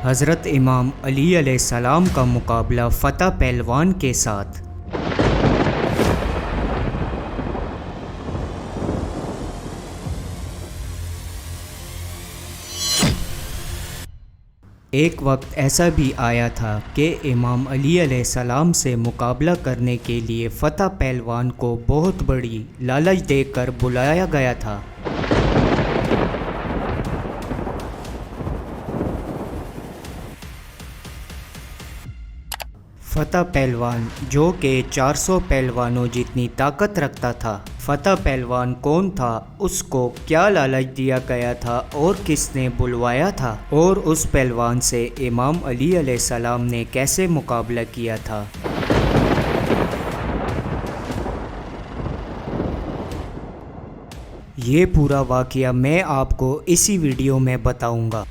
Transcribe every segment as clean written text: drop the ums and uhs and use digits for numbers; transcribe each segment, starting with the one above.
حضرت امام علی علیہ السلام کا مقابلہ فتح پہلوان کے ساتھ۔ ایک وقت ایسا بھی آیا تھا کہ امام علی علیہ السلام سے مقابلہ کرنے کے لیے فتح پہلوان کو بہت بڑی لالچ دے کر بلایا گیا تھا۔ فتح پہلوان جو کہ 400 پہلوانوں جتنی طاقت رکھتا تھا۔ فتح پہلوان کون تھا، اس کو کیا لالچ دیا گیا تھا اور کس نے بلوایا تھا، اور اس پہلوان سے امام علی علیہ السلام نے کیسے مقابلہ کیا تھا۔ یہ پورا واقعہ میں آپ کو اسی ویڈیو میں بتاؤں گا۔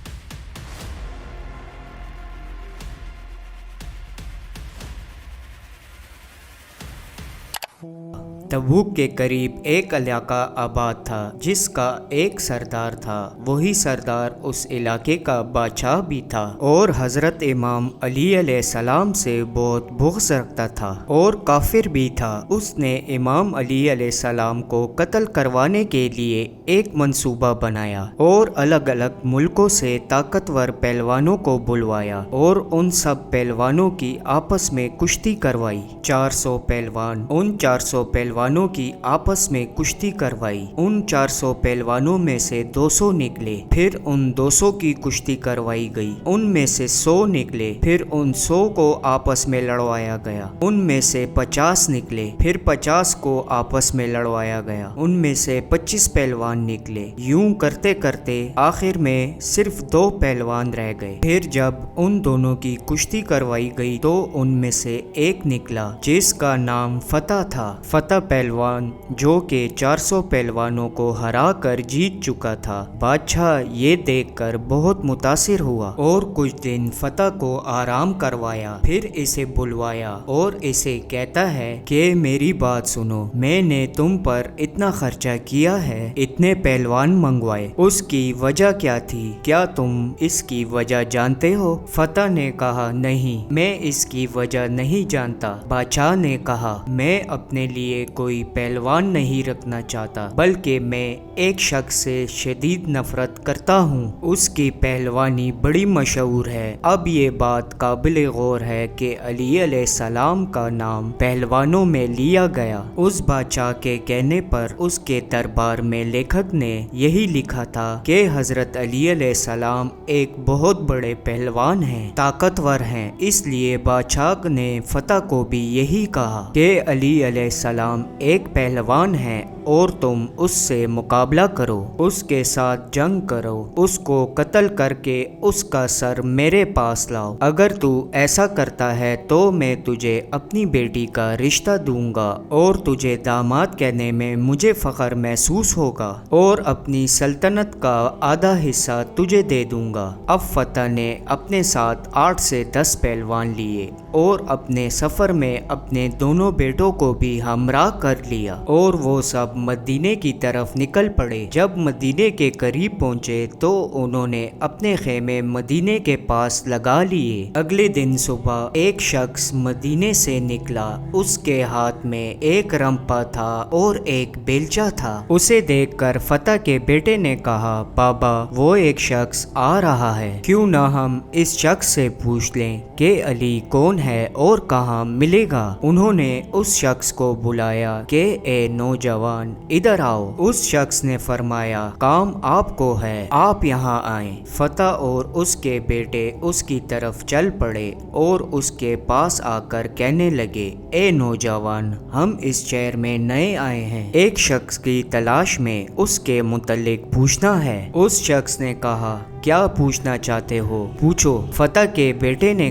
تبوک کے قریب ایک علاقہ آباد تھا جس کا ایک سردار تھا۔ وہی سردار اس علاقے کا بادشاہ بھی تھا اور حضرت امام علی علیہ السلام سے بہت بغض رکھتا تھا اور کافر بھی تھا۔ اس نے امام علی علیہ السلام کو قتل کروانے کے لیے ایک منصوبہ بنایا اور الگ الگ ملکوں سے طاقتور پہلوانوں کو بلوایا اور ان سب پہلوانوں کی آپس میں کشتی کروائی۔ 400 پہلوان، ان 400 پہلوانوں کی آپس میں کشتی کروائی۔ ان 400 پہلوانوں میں سے 200 نکلے، پھر ان 200 کی کشتی کروائی گئی۔ ان میں سے 100 نکلے، پھر ان 100 کو آپس میں لڑوایا گیا۔ ان میں سے 50 نکلے، پھر 50 کو آپس میں لڑوایا گیا۔ ان میں سے 25 پہلوان نکلے۔ یوں کرتے کرتے آخر میں صرف 2 پہلوان رہ گئے۔ پھر جب ان دونوں کی کشتی کروائی گئی تو ان میں سے ایک نکلا جس کا نام فتح تھا۔ فتح پہلوان جو کہ 400 پہلوانوں کو ہرا کر جیت چکا تھا۔ بادشاہ یہ دیکھ کر بہت متاثر ہوا اور کچھ دن فتح کو آرام کروایا، پھر اسے بلوایا اور اسے کہتا ہے کہ میری بات سنو، میں نے تم پر اتنا خرچہ کیا ہے، اتنے پہلوان منگوائے، اس کی وجہ کیا تھی؟ کیا تم اس کی وجہ جانتے ہو؟ فتح نے کہا نہیں، میں اس کی وجہ نہیں جانتا۔ بادشاہ نے کہا میں اپنے لیے کوئی پہلوان نہیں رکھنا چاہتا، بلکہ میں ایک شخص سے شدید نفرت کرتا ہوں، اس کی پہلوانی بڑی مشہور ہے۔ اب یہ بات قابل غور ہے کہ علی علیہ السلام کا نام پہلوانوں میں لیا گیا۔ اس بادشاہ کے کہنے پر اس کے دربار میں لیکھک نے یہی لکھا تھا کہ حضرت علی علیہ السلام ایک بہت بڑے پہلوان ہیں، طاقتور ہیں، اس لیے بادشاہ نے فتح کو بھی یہی کہا کہ علی علیہ السلام ایک پہلوان ہے اور تم اس سے مقابلہ کرو، اس کے ساتھ جنگ کرو، اس کو قتل کر کے اس کا سر میرے پاس لاؤ۔ اگر تو ایسا کرتا ہے تو میں تجھے اپنی بیٹی کا رشتہ دوں گا اور تجھے داماد کہنے میں مجھے فخر محسوس ہوگا اور اپنی سلطنت کا آدھا حصہ تجھے دے دوں گا۔ اب فتح نے اپنے ساتھ 8 سے 10 پہلوان لیے اور اپنے سفر میں اپنے دونوں بیٹوں کو بھی ہمراہ کر لیا اور وہ سب مدینے کی طرف نکل پڑے۔ جب مدینے کے قریب پہنچے تو انہوں نے اپنے خیمے مدینے کے پاس لگا لیے۔ اگلے دن صبح ایک شخص مدینے سے نکلا، اس کے ہاتھ میں ایک رمپا تھا اور ایک بیلچہ تھا۔ اسے دیکھ کر فتح کے بیٹے نے کہا بابا وہ ایک شخص آ رہا ہے، کیوں نہ ہم اس شخص سے پوچھ لیں کہ علی کون ہے اور کہاں ملے گا۔ انہوں نے اس شخص کو بلایا کہ اے نوجوان ادھر آؤ۔ اس شخص نے فرمایا کام آپ کو ہے، آپ یہاں آئیں۔ فتح اور اس کے بیٹے اس کی طرف چل پڑے اور اس کے پاس آ کر کہنے لگے اے نوجوان، ہم اس شہر میں نئے آئے ہیں، ایک شخص کی تلاش میں، اس کے متعلق پوچھنا ہے۔ اس شخص نے کہا کیا پوچھنا چاہتے ہو؟ پوچھو۔ فتح کے بیٹے نے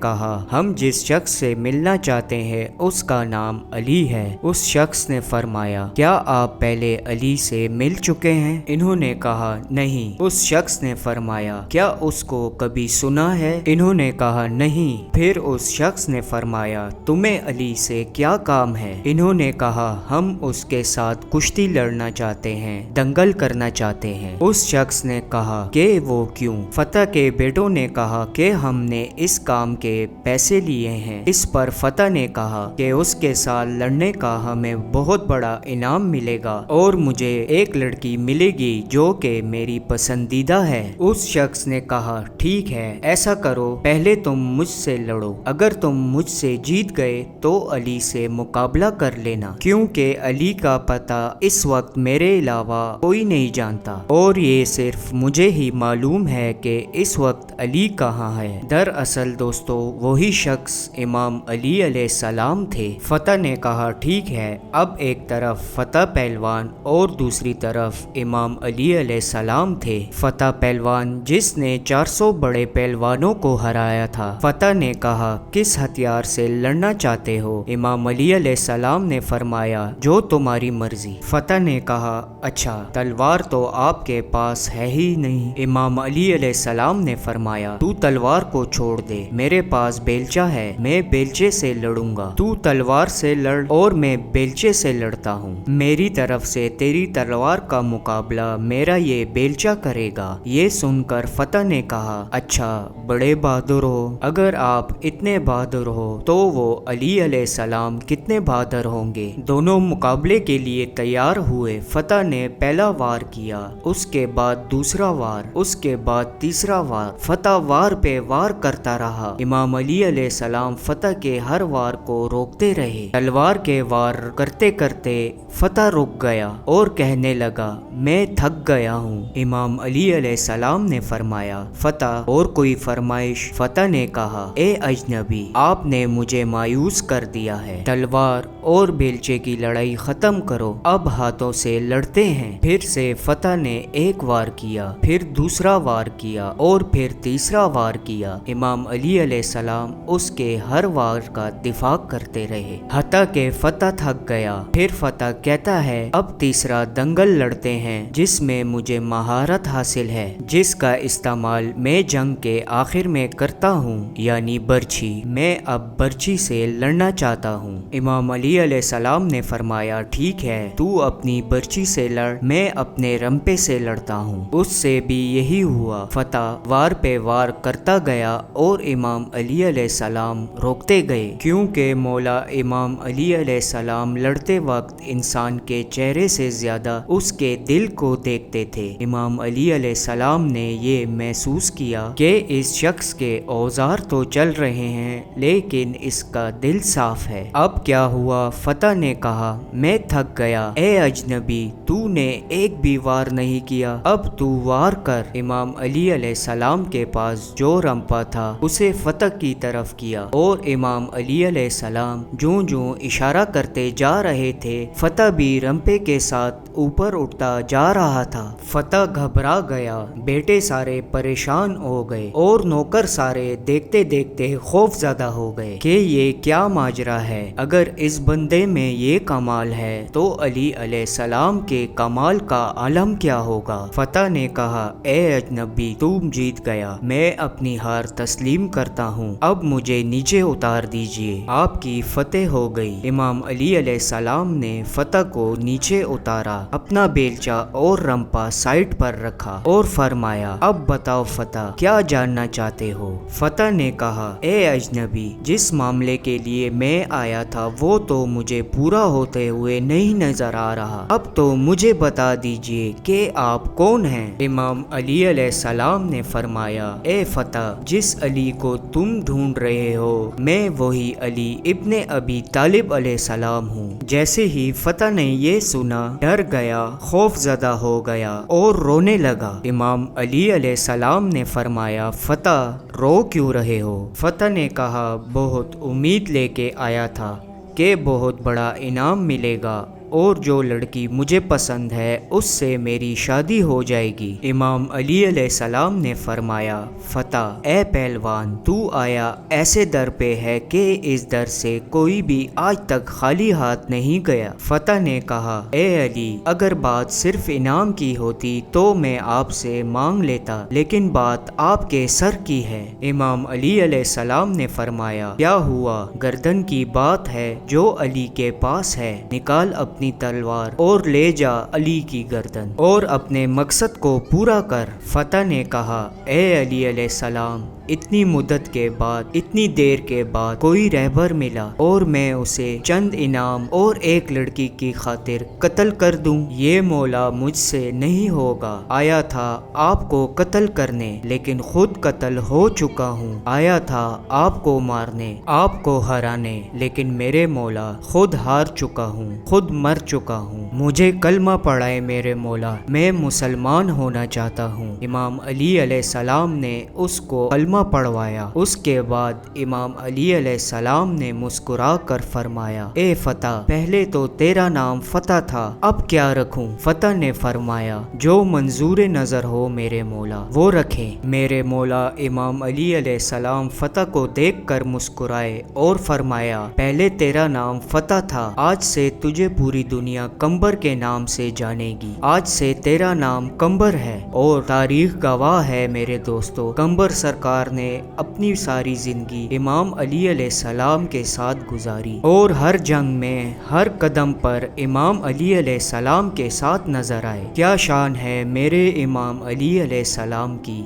کہا ہم جس شخص سے ملنا چاہتے ہیں اس کا نام علی ہے۔ اس شخص نے فرمایا کیا آپ پہلے علی سے مل چکے ہیں؟ انہوں نے کہا نہیں۔ اس شخص نے فرمایا کیا اس کو کبھی سنا ہے؟ انہوں نے کہا نہیں۔ پھر اس شخص نے فرمایا تمہیں علی سے کیا کام ہے؟ انہوں نے کہا ہم اس کے ساتھ کشتی لڑنا چاہتے ہیں، دنگل کرنا چاہتے ہیں۔ اس شخص نے کہا کہ وہ کیوں؟ فتح کے بیٹوں نے کہا کہ ہم نے اس کام کے پیسے لیے ہیں۔ اس پر فتح نے کہا کہ اس کے ساتھ لڑنے کا ہمیں بہت بڑا انعام ملے گا اور مجھے ایک لڑکی ملے گی جو کہ میری پسندیدہ ہے۔ اس شخص نے کہا ٹھیک ہے، ایسا کرو، پہلے تم مجھ سے لڑو، اگر تم مجھ سے جیت گئے تو علی سے مقابلہ کر لینا، کیونکہ علی کا پتہ اس وقت میرے علاوہ کوئی نہیں جانتا اور یہ صرف مجھے ہی معلوم ہے کہ اس وقت علی کہاں ہے۔ دراصل دوستو وہی شخص امام علی علیہ السلام تھے۔ فتح نے کہا ٹھیک ہے، اب ایک طرف فتح پہلوان اور دوسری طرف امام علی علیہ السلام تھے۔ فتح پہلوان جس نے 400 بڑے پہلوانوں کو ہرایا تھا۔ فتح نے کہا کس ہتھیار سے لڑنا چاہتے ہو؟ امام علی علیہ السلام نے فرمایا جو تمہاری مرضی۔ فتح نے کہا اچھا، تلوار تو آپ کے پاس ہے ہی نہیں۔ امام علی علیہ السلام نے فرمایا تو تلوار کو چھوڑ دے، میرے پاس بیلچہ ہے، میں بیلچے سے لڑوں گا، تو تلوار سے لڑ اور میں بیلچے سے لڑتا ہوں، میری طرف سے تیری تلوار کا مقابلہ میرا یہ بیلچہ کرے گا۔ یہ سن کر فتح نے کہا اچھا، بڑے بہادر ہو، اگر آپ اتنے بہادر ہو تو وہ علی علیہ السلام کتنے بہادر ہوں گے۔ دونوں مقابلے کے لیے تیار ہوئے۔ فتح نے پہلا وار کیا، اس کے بعد دوسرا وار، اس کے بعد تیسرا وار۔ فتح وار پہ وار کرتا رہا۔ امام علی علیہ السلام فتح کے ہر وار کو روکتے رہے۔ تلوار کے وار کرتے کرتے فتح رک گیا اور کہنے لگا میں تھک گیا ہوں۔ امام علی علیہ السلام نے فرمایا فتح اور کوئی فرمائش؟ فتح نے کہا اے اجنبی، آپ نے مجھے مایوس کر دیا ہے، تلوار اور بیلچے کی لڑائی ختم کرو، اب ہاتھوں سے لڑتے ہیں۔ پھر سے فتح نے ایک وار کیا، پھر دوسرا وار کیا اور پھر تیسرا وار کیا۔ امام علی علیہ السلام اس کے ہر وار کا دفاع کرتے رہے، حتیٰ کہ فتح تھک گیا۔ پھر فتح کہتا ہے اب تیسرا دنگل لڑتے ہیں جس میں مجھے مہارت حاصل ہے، جس کا استعمال میں جنگ کے آخر میں کرتا ہوں، یعنی برچھی۔ میں اب برچھی سے لڑنا چاہتا ہوں۔ امام علی علیہ السلام نے فرمایا ٹھیک ہے، تو اپنی برچھی سے لڑ، میں اپنے رمپے سے لڑتا ہوں۔ اس سے بھی یہی ہوا، فتح وار پہ وار کرتا گیا اور امام علی علیہ السلام روکتے گئے، کیونکہ مولا امام علی علیہ السلام لڑتے وقت انسان کے چہرے سے زیادہ اس کے دل کو دیکھتے تھے۔ امام علی علیہ السلام نے یہ محسوس کیا کہ اس شخص کے اوزار تو چل رہے ہیں لیکن اس کا دل صاف ہے۔ اب کیا ہوا؟ فتح نے کہا میں تھک گیا، اے اجنبی، تو نے ایک بھی وار نہیں کیا، اب تو وار کر۔ امام علی علیہ السلام کے پاس جو رمپا تھا اسے فتح کی طرف کیا اور امام علی علیہ السلام جوں جوں اشارہ کرتے جا رہے تھے فتح بھی رمپے کے ساتھ اوپر اٹھتا جا رہا تھا۔ فتح گھبرا گیا، بیٹے سارے پریشان ہو گئے اور نوکر سارے دیکھتے دیکھتے خوف زدہ ہو گئے کہ یہ کیا ماجرا ہے، اگر اس بندے میں یہ کمال ہے تو علی علیہ السلام کے کمال کا عالم کیا ہوگا۔ فتح نے کہا اے اجنبی، تم جیت گیا، میں اپنی ہار تسلیم کرتا ہوں، اب مجھے نیچے اتار دیجئے۔ آپ کی فتح ہو گئی۔ امام علی علیہ السلام نے فتح کو نیچے اتارا، اپنا بیلچہ اور رمپا سائٹ پر رکھا اور فرمایا اب بتاؤ فتح، کیا جاننا چاہتے ہو؟ فتح نے کہا اے اجنبی، جس معاملے کے لیے میں آیا تھا وہ تو مجھے پورا ہوتے ہوئے نہیں نظر آ رہا، اب تو مجھے بتا دیجئے کہ آپ کون ہیں؟ امام علی علیہ السلام نے فرمایا اے فتح، جس علی کو تم ڈھونڈ رہے ہو میں وہی علی ابن ابی طالب علیہ السلام ہوں۔ جیسے ہی فتح نے یہ سنا ڈر گیا، خوف زدہ ہو گیا اور رونے لگا۔ امام علی علیہ السلام نے فرمایا فتح، رو کیوں رہے ہو؟ فتح نے کہا بہت امید لے کے آیا تھا کہ بہت بڑا انعام ملے گا اور جو لڑکی مجھے پسند ہے اس سے میری شادی ہو جائے گی۔ امام علی علیہ السلام نے فرمایا فتح، اے پہلوان، تو آیا ایسے در پہ ہے کہ اس در سے کوئی بھی آج تک خالی ہاتھ نہیں گیا۔ فتح نے کہا اے علی، اگر بات صرف انعام کی ہوتی تو میں آپ سے مانگ لیتا، لیکن بات آپ کے سر کی ہے۔ امام علی علیہ السلام نے فرمایا کیا ہوا؟ گردن کی بات ہے جو علی کے پاس ہے، نکال اپنی اپنی تلوار اور لے جا علی کی گردن اور اپنے مقصد کو پورا کر۔ فتح نے کہا اے علی علیہ السلام، اتنی مدت کے بعد، اتنی دیر کے بعد کوئی رہبر ملا اور میں اسے چند انعام اور ایک لڑکی کی خاطر قتل کر دوں؟ یہ مولا مجھ سے نہیں ہوگا۔ آیا تھا آپ کو قتل کرنے لیکن خود قتل ہو چکا ہوں، آیا تھا آپ کو مارنے، آپ کو ہرانے، لیکن میرے مولا خود ہار چکا ہوں، خود مر چکا ہوں۔ مجھے کلمہ پڑھائے میرے مولا، میں مسلمان ہونا چاہتا ہوں۔ امام علی علیہ السلام نے اس کو کلمہ پڑھوایا۔ اس کے بعد امام علی علیہ السلام نے مسکرا کر فرمایا اے فتح، پہلے تو تیرا نام فتح تھا، اب کیا رکھوں؟ فتح نے فرمایا جو منظور نظر ہو میرے مولا وہ رکھیں۔ میرے مولا امام علی علیہ السلام فتح کو دیکھ کر مسکرائے اور فرمایا پہلے تیرا نام فتح تھا، آج سے تجھے پوری دنیا قمبر کے نام سے جانے گی، آج سے تیرا نام قمبر ہے۔ اور تاریخ گواہ ہے میرے دوستو، قمبر سرکار نے اپنی ساری زندگی امام علی علیہ السلام کے ساتھ گزاری اور ہر جنگ میں ہر قدم پر امام علی علیہ السلام کے ساتھ نظر آئے۔ کیا شان ہے میرے امام علی علیہ السلام کی۔